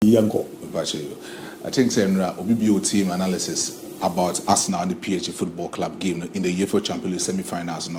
Yanko. I think Senra OBBO team analysis about Arsenal and the PSG Football Club game in the UEFA Champions League semi-finals.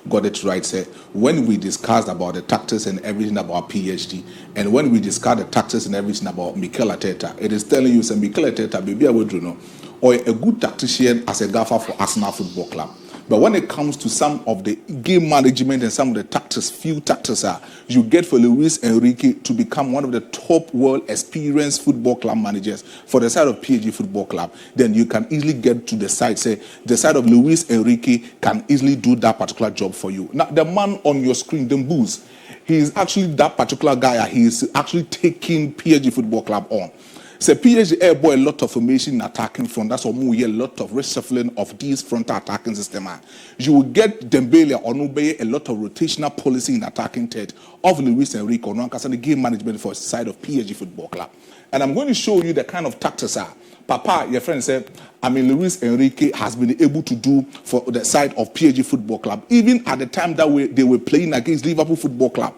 Got it right. Say when we discussed about the tactics and everything about PSG, and when we discussed the tactics and everything about Mikel Arteta, it is telling you, say Mikel Arteta, maybe I would know, or a good tactician as a gaffer for Arsenal Football Club. But when it comes to some of the game management and some of the tactics, few tactics you get for Luis Enrique to become one of the top world experienced football club managers for the side of PSG Football Club, then you can easily get to the side, say, the side of Luis Enrique can easily do that particular job for you. Now, the man on your screen, the Booze, he is actually that particular guy. He is actually taking PSG Football Club on. So PSG airboy a lot of formation in attacking front. That's why we a lot of reshuffling of these front attacking system. You will get Dembele or Nubeye a lot of rotational policy in attacking third of Luis Enrique or the game management for the side of PSG Football Club. And I'm going to show you the kind of tactics Papa, your friend said, Luis Enrique has been able to do for the side of PSG Football Club, even at the time that they were playing against Liverpool Football Club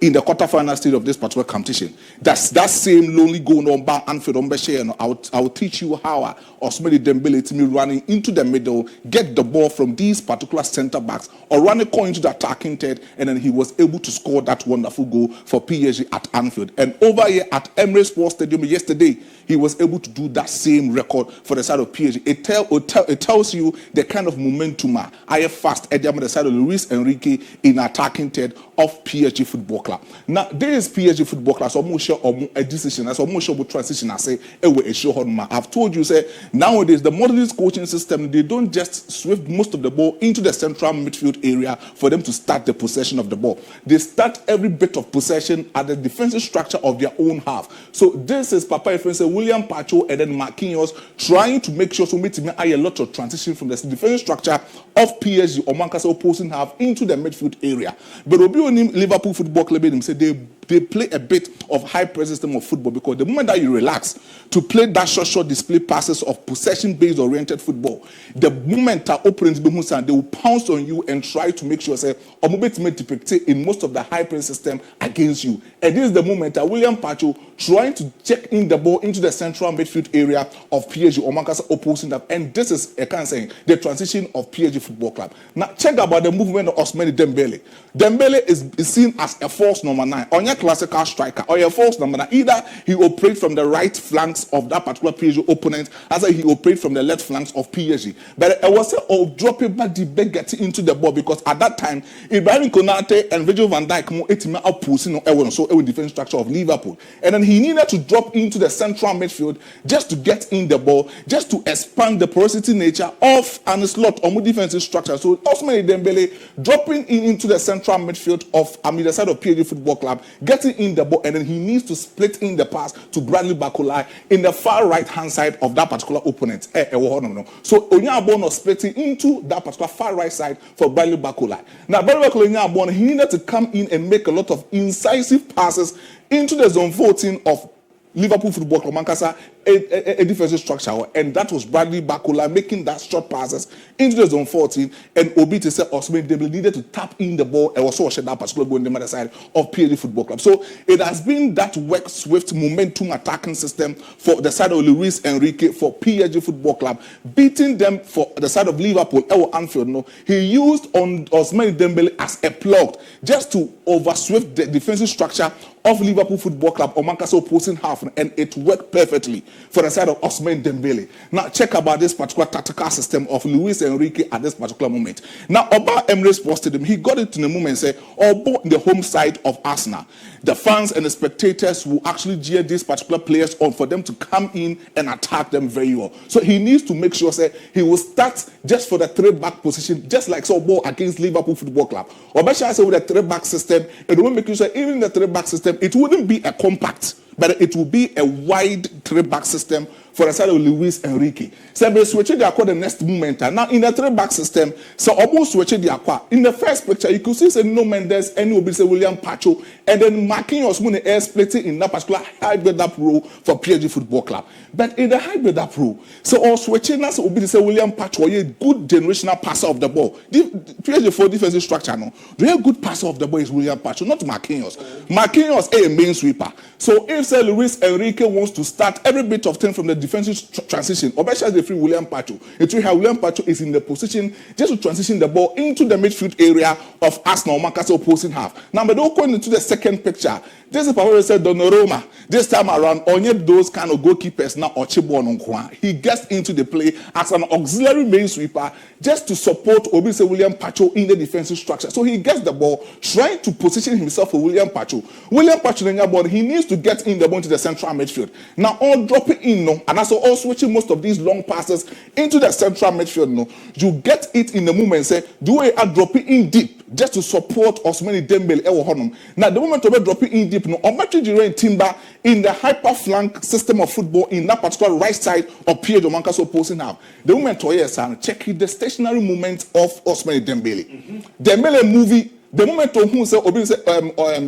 in the quarterfinal stage of this particular competition. That's that same lonely going on by Anfield on Bashir. I'll teach you how Ousmane Dembele to me running into the middle, get the ball from these particular center backs, or run a coin into the attacking third, and then he was able to score that wonderful goal for PSG at Anfield. And over here at Emirates Sports Stadium yesterday, he was able to do that same record for the side of PSG. It tells you the kind of momentum I have fast at the side of Luis Enrique in attacking third of PSG Football Club. Now, there is PSG Football Club, so almost sure a decision, that's almost sure transition. I say, I've told you, say, nowadays, the modernist coaching system, they don't just swift most of the ball into the central midfield area for them to start the possession of the ball. They start every bit of possession at the defensive structure of their own half. So this is Papa Efrense, William Pacho, and then Marquinhos trying to make sure so a lot of transition from the defensive structure of PSG or Mancasa opposing half into the midfield area. But Liverpool Football Club said they play a bit of high press system of football, because the moment that you relax to play that short display passes of possession-based oriented football, the moment that opponents they will pounce on you and try to make sure say in most of the high press system against you. And this is the moment that William Pacho trying to check in the ball into the central midfield area of PSG or Mancasa opposing that. And this is I can't say the transition of PSG Football Club. Now check about the movement of Ousmane Dembele. Dembele is seen as a false number 9, or a classical striker, or a false number 9. Either he operates from the right flanks of that particular PSG opponent, as he operates from the left flanks of PSG. But I was dropping back the big getting into the ball, because at that time Ibrahim Konate and Virgil van Dijk so a defense structure of Liverpool, and then he needed to drop into the central midfield just to get in the ball, just to expand the porosity nature of and slot or defensive structure. So Ousmane Dembele dropping into the central midfield of the side of PSG Football Club, getting in the ball, and then he needs to split in the pass to Bradley Barcola in the far right hand side of that particular opponent. So Onyabon splitting into that particular far right side for Bradley Barcola. Now Bradley Barcola, he needed to come in and make a lot of incisive passes into the zone 14 of Liverpool Football Club, Mancasa, a defensive structure, and that was Bradley Barcola making that short passes into the zone 14, and Obite said Ousmane Dembele needed to tap in the ball and also shed that particular goal on the other side of PSG Football Club. So it has been that work swift momentum attacking system for the side of Luis Enrique for PSG Football Club, beating them for the side of Liverpool, Anfield. No, he used on Ousmane Dembele as a plug just to over swift the defensive structure of Liverpool Football Club or Mancasa opposing half, and it worked perfectly for the side of Ousmane Dembele. Now check about this particular tactical system of Luis Enrique at this particular moment. Now about Emirates Sports Stadium, he got it in the moment and said, about the home side of Arsenal, the fans and the spectators will actually jeer these particular players on for them to come in and attack them very well. So he needs to make sure say he will start just for the 3-back position, just like so ball against Liverpool Football Club. Or better I say with the 3-back system, it will make you say even the 3-back system, it wouldn't be a compact, but it will be a wide 3-back system for the side of Luis Enrique. So they switch the aqua the next moment. Now in the 3-back system, so almost switch the aqua. In the first picture, you could see say no Mendes, and will be say William Pacho, and then Marquinhos when the air splitting in that particular high build-up role for PSG Football Club. But in the high build-up role, so all switching us will be say William Pacho, a good generational passer of the ball. The PSG for defensive structure, no, the real good passer of the ball is William Pacho, not Marquinhos. Marquinhos is a main sweeper. So if if say Luis Enrique wants to start every bit of thing from the defensive transition, Obesha the free William Pacho. It will have William Pacho is in the position just to transition the ball into the midfield area of Arsenal Marcus opposing half. Now, but don't go into the second picture. This is probably said Donnarumma. This time around, only those kind of goalkeepers now Ochibon. He gets into the play as an auxiliary main sweeper just to support Obise William Pacho in the defensive structure. So he gets the ball, trying to position himself for William Pacho. William Pacho in the ball, he needs to get in the ball into the central midfield. Now, all dropping in, no, and also all switching most of these long passes into the central midfield, no, you get it in the movement, say, do a dropping in deep just to support Ousmane Dembele. Now, the moment of dropping in deep, no, Omachi Timber in the hyper flank system of football in that particular right side of Pierre Domanca's opposing half. The moment to check the stationary movement of Ousmane Dembele. Dembele movie. The moment of who say Obi say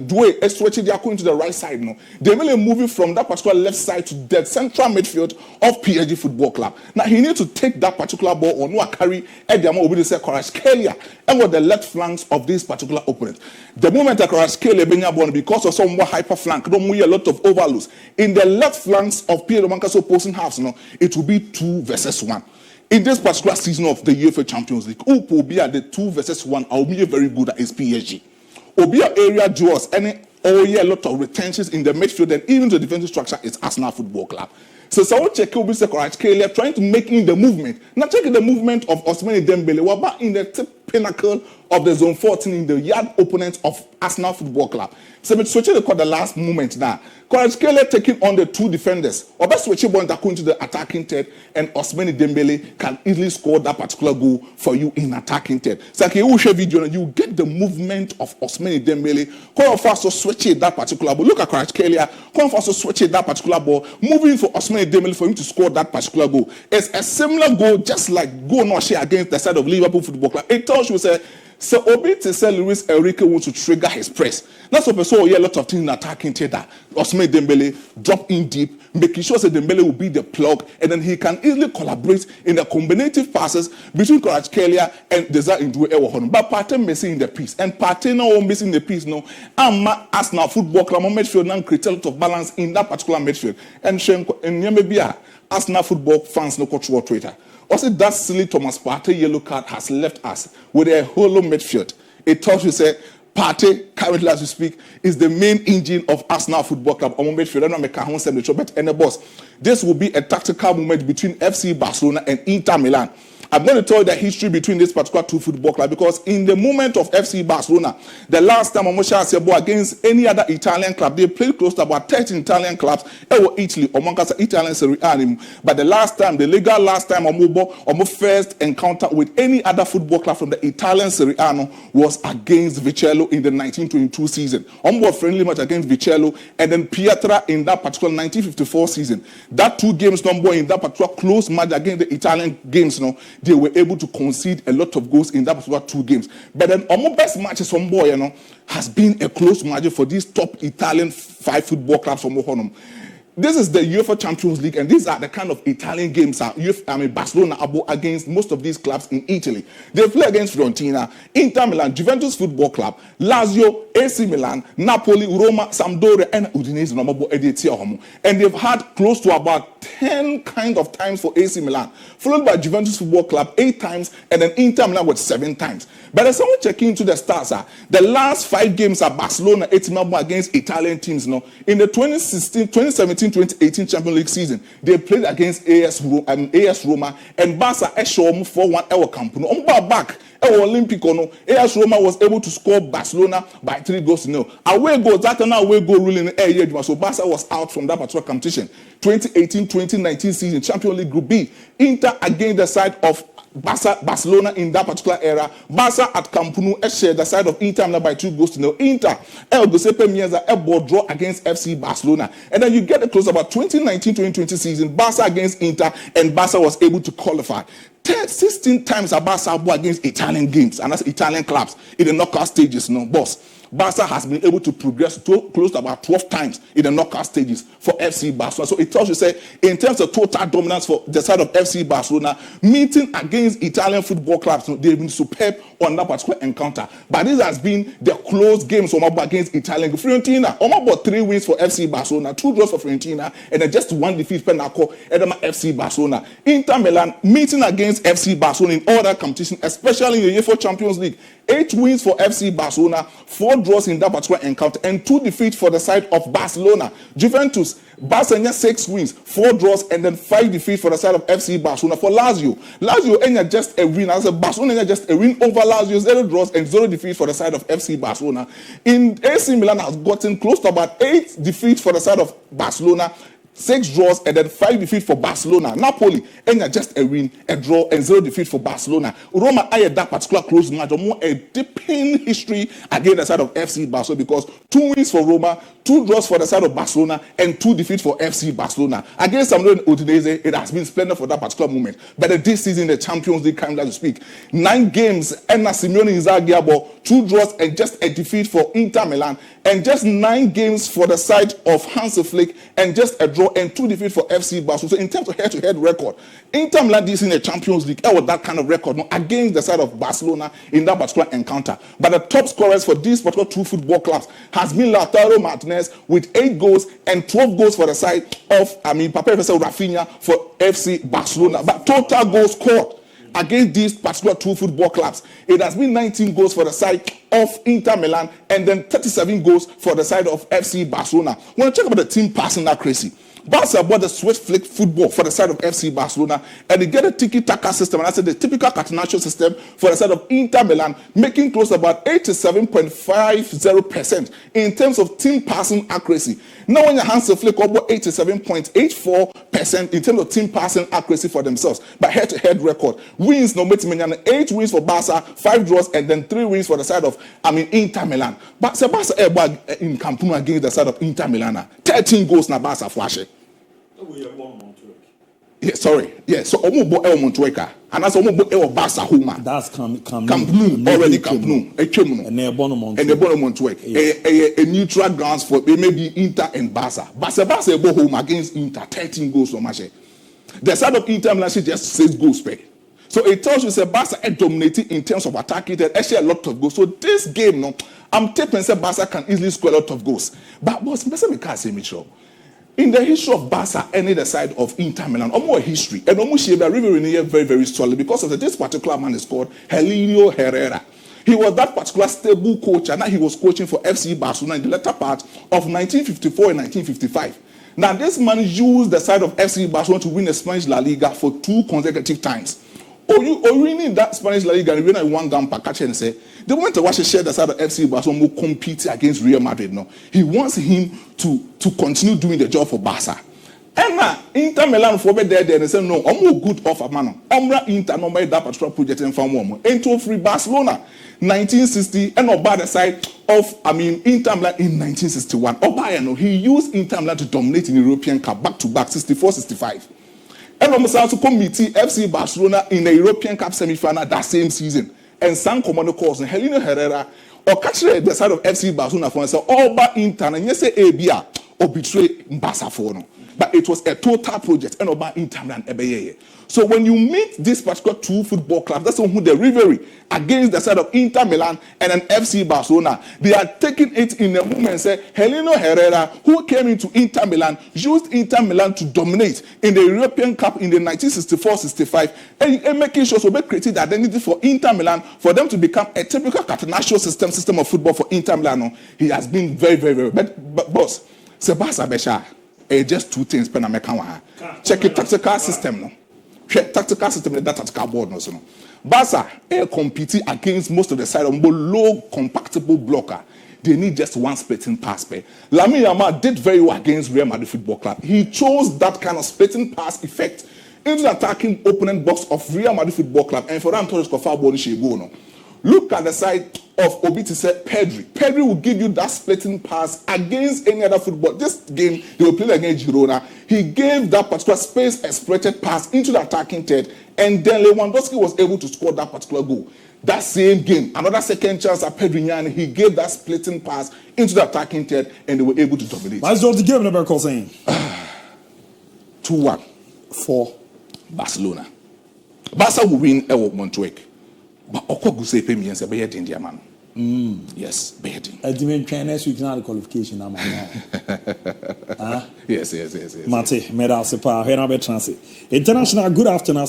Due is switching into the right side no. Dembele moving from that particular left side to the central midfield of PSG Football Club. Now he needs to take that particular ball or no carry Ediamo Obi say Kvaratskhelia and with the left flanks of this particular opponent. The moment that Kvaratskhelia being born because of some more hyper flank, don't move a lot of overloads in the left flanks of Pierre Domanca's opposing halves. No, it will be 2 versus 1. In this particular season of the UEFA Champions League, who will be at the 2 versus 1, I'll be very good at is PSG. Obia area draws any a lot of retentions in the midfield and even the defensive structure is Arsenal Football Club. So someone check Kvaratskhelia trying to make in the movement. Now checking the movement of Ousmane Dembele. We're back in the pinnacle of the zone 14 in the yard opponent of Arsenal Football Club. So we switch the last moment now. Kvaratskhelia taking on the 2 defenders. Or best switch ball into the attacking third, and Ousmane Dembele can easily score that particular goal for you in attacking third. So you share video and you get the movement of Ousmane Dembele. Come fast to switch it that particular ball. Look at Kvaratskhelia. Come fast to switch it that particular ball. Moving for Ousmane Dembele for him to score that particular goal. It's a similar goal, just like goal not share against the side of Liverpool Football Club. It tells you say. So Obi to say Luis Enrique wants to trigger his press. That's what we saw a lot of things in attacking theater. Ousmane Dembele drop in deep, making sure that Dembele will be the plug, and then he can easily collaborate in the combinative passes between Kvaratskhelia and Desire Indue Ewohon. But Partey missing in the piece, and Partey now missing the piece now. And Arsenal Football Club midfield now create a lot of balance in that particular midfield. And Yemebia Arsenal football fans no control Twitter. Also, that silly Thomas Partey yellow card has left us with a hollow midfield. It tells you, say, Partey, currently as we speak, is the main engine of Arsenal Football Club. On midfield, I don't make a Hansi and the boss. This will be a tactical moment between FC Barcelona and Inter Milan. I'm going to tell you the history between this particular 2 football clubs because in the moment of FC Barcelona, the last time Omosha Sebo against any other Italian club, they played close to about 13 Italian clubs in Italy, amongst Italian Serie A. But the last time Omo first encounter with any other football club from the Italian Serie A was against Vicello in the 1922 season. Omo friendly match against Vicello and then Pietra in that particular 1954 season. That 2 games number in that particular close match against the Italian games, they were able to concede a lot of goals in that particular 2 games. But then our best matches from boy, has been a close margin for these top Italian 5 football clubs from Mohonum. This is the UEFA Champions League, and these are the kind of Italian games Barcelona ABOU against most of these clubs in Italy. They play against Fiorentina, Inter Milan, Juventus Football Club, Lazio, AC Milan, Napoli, Roma, Sampdoria, and Udinese. And they've had close to about 10 kind of times for AC Milan, followed by Juventus Football Club 8 times, and then Inter Milan with 7 times. But as someone checking into the stats, the last 5 games are Barcelona 8 against Italian teams. In the 2017-2018 Champions League season, they played against AS Roma and Barca 4-1 our camp. Back Olympico, AS Roma was able to score Barcelona by 3-0. Away goals, that an away goal ruling in so Barca was out from that particular competition. 2018-2019 season, Champions League Group B, Inter against the side of Barcelona in that particular era. Barca at Camp Nou shared the side of Inter by 2-0. Inter El Giuseppe Meazza draw against FC Barcelona. And then you get it close about 2019-2020 season, Barca against Inter, and Barca was able to qualify. 16 times Barca against Italian games and that's Italian clubs in the knockout stages, boss. Barca has been able to progress to close to about 12 times in the knockout stages for FC Barcelona. So it tells you, say, in terms of total dominance for the side of FC Barcelona, meeting against Italian football clubs, they've been superb on that particular encounter. But this has been the close games against Italian. Fiorentina, about 3 wins for FC Barcelona, 2 draws for Fiorentina, and then just 1 defeat for FC Barcelona. Inter Milan meeting against FC Barcelona in all that competition, especially in the UEFA Champions League. 8 wins for FC Barcelona, 4 draws in that particular encounter, and 2 defeats for the side of Barcelona. Juventus, Barcelona 6 wins, 4 draws, and then 5 defeats for the side of FC Barcelona. For Lazio ain't just a win. As a Barcelona ain't just a win over Lazio, 0 draws and 0 defeats for the side of FC Barcelona. In AC Milan has gotten close to about 8 defeats for the side of Barcelona, 6 draws and then 5 defeats for Barcelona. Napoli, and just a win, a draw, and 0 defeat for Barcelona. Roma had that particular close match, more a deepening history against the side of FC Barcelona, because 2 wins for Roma, 2 draws for the side of Barcelona, and 2 defeats for FC Barcelona. Against Sampdoria and Udinese, it has been splendid for that particular moment. But this season, the Champions League comes as we speak. 9 games, and Simeone Inzaghi about 2 draws and just a defeat for Inter Milan, and just 9 games for the side of Hansi, and just a draw and 2 defeats for FC Barcelona. So in terms of head-to-head record, Inter Milan this in the Champions League, with that kind of record against the side of Barcelona in that particular encounter. But the top scorers for these particular 2 football clubs has been Lautaro Martinez with 8 goals and 12 goals for the side of Rafinha for FC Barcelona. But total goals scored against these particular 2 football clubs, it has been 19 goals for the side of Inter Milan and then 37 goals for the side of FC Barcelona. When I check about the team passing accuracy, Barca bought the swift flick football for the side of FC Barcelona, and they get a tiki-taka system, and I said the typical catenaccio system for the side of Inter Milan, making close to about 87.50% in terms of team passing accuracy. Now when your Hansi flick about 87.84% in terms of team passing accuracy for themselves, but head-to-head record, wins no matter 8 wins for Barca, 5 draws, and then 3 wins for the side of Inter Milan. But Barca in Camp Nou against the side of Inter Milan, 13 goals na Barca flash. Yeah, sorry. Yeah, so Omo El Montueka. And that's Omo El Barca Huma. That's Camp Nou. Already Camp Nou. And they're Montueka. A neutral grounds for maybe Inter and Barca. Barca go home against Inter. 13 goals for Mache. The side of Inter Milan just 6 goals per. So it tells you that Barca dominating in terms of attacking. There's actually a lot of goals. So this game, I'm taking that Barca can easily score a lot of goals. But boss, we can't say Mitchell. In the history of Barca and the side of Inter Milan, more history, and almost very, very solid because of this particular man is called Heleno Herrera. He was that particular stable coach, and now he was coaching for FC Barcelona in the latter part of 1954 and 1955. Now, this man used the side of FC Barcelona to win the Spanish La Liga for 2 consecutive times. Winning that Spanish La Liga and winning 1 game per catch and say, they want to watch a share the side of FC Barcelona will compete against Real Madrid. No, he wants him to continue doing the job for Barca. And now Inter Milan for there and say no, I'm more good offer man. Omra Inter no by that particular project and found one more. Into free Barcelona 1960 and by the side of Inter Milan in 1961. Obayano, he used Inter Milan to dominate in the European Cup back to back 64-65. And almost also committee FC Barcelona in the European Cup semi-final that same season. And some commando calls and Heleno Herrera or catch the side of FC Barcelona for himself, all about Inter and yes, ABOU or betray Barca for no. But it was a total project and about Inter and Ebeye. So when you meet this particular 2 football clubs, that's who the rivalry against the side of Inter Milan and an FC Barcelona. They are taking it in a moment. Say Heleno Herrera, who came into Inter Milan, used Inter Milan to dominate in the European Cup in the 1964-65, and making sure so they created the identity for Inter Milan for them to become a typical catenaccio system of football for Inter Milan. He has been very, very, very. But boss, Sebastian Besha, just 2 things. Check the tactical system. No. Tactical system, that tactical board. No. Barca competing against most of the side of low compactable blocker. They need just 1 splitting pass. Lamine Yamal did very well against Real Madrid Football Club. He chose that kind of splitting pass effect into the attacking opponent box of Real Madrid Football Club, and for them to score foul ball, she go no. look at the side of Obi to say Pedri. Pedri will give you that splitting pass against any other football. This game, they were playing against Girona. He gave that particular space exploited pass into the attacking third, and then Lewandowski was able to score that particular goal. That same game, another second chance at Pedri, he gave that splitting pass into the attacking third, and they were able to dominate. What's the game number saying? 2-1 for Barcelona. Barca will win at Montjuic. But Oko say pay me and say be India man. Yes, be it. I demand next week now the qualification I'm Yes. Mate, me da se pa, he na be transit. International good afternoon.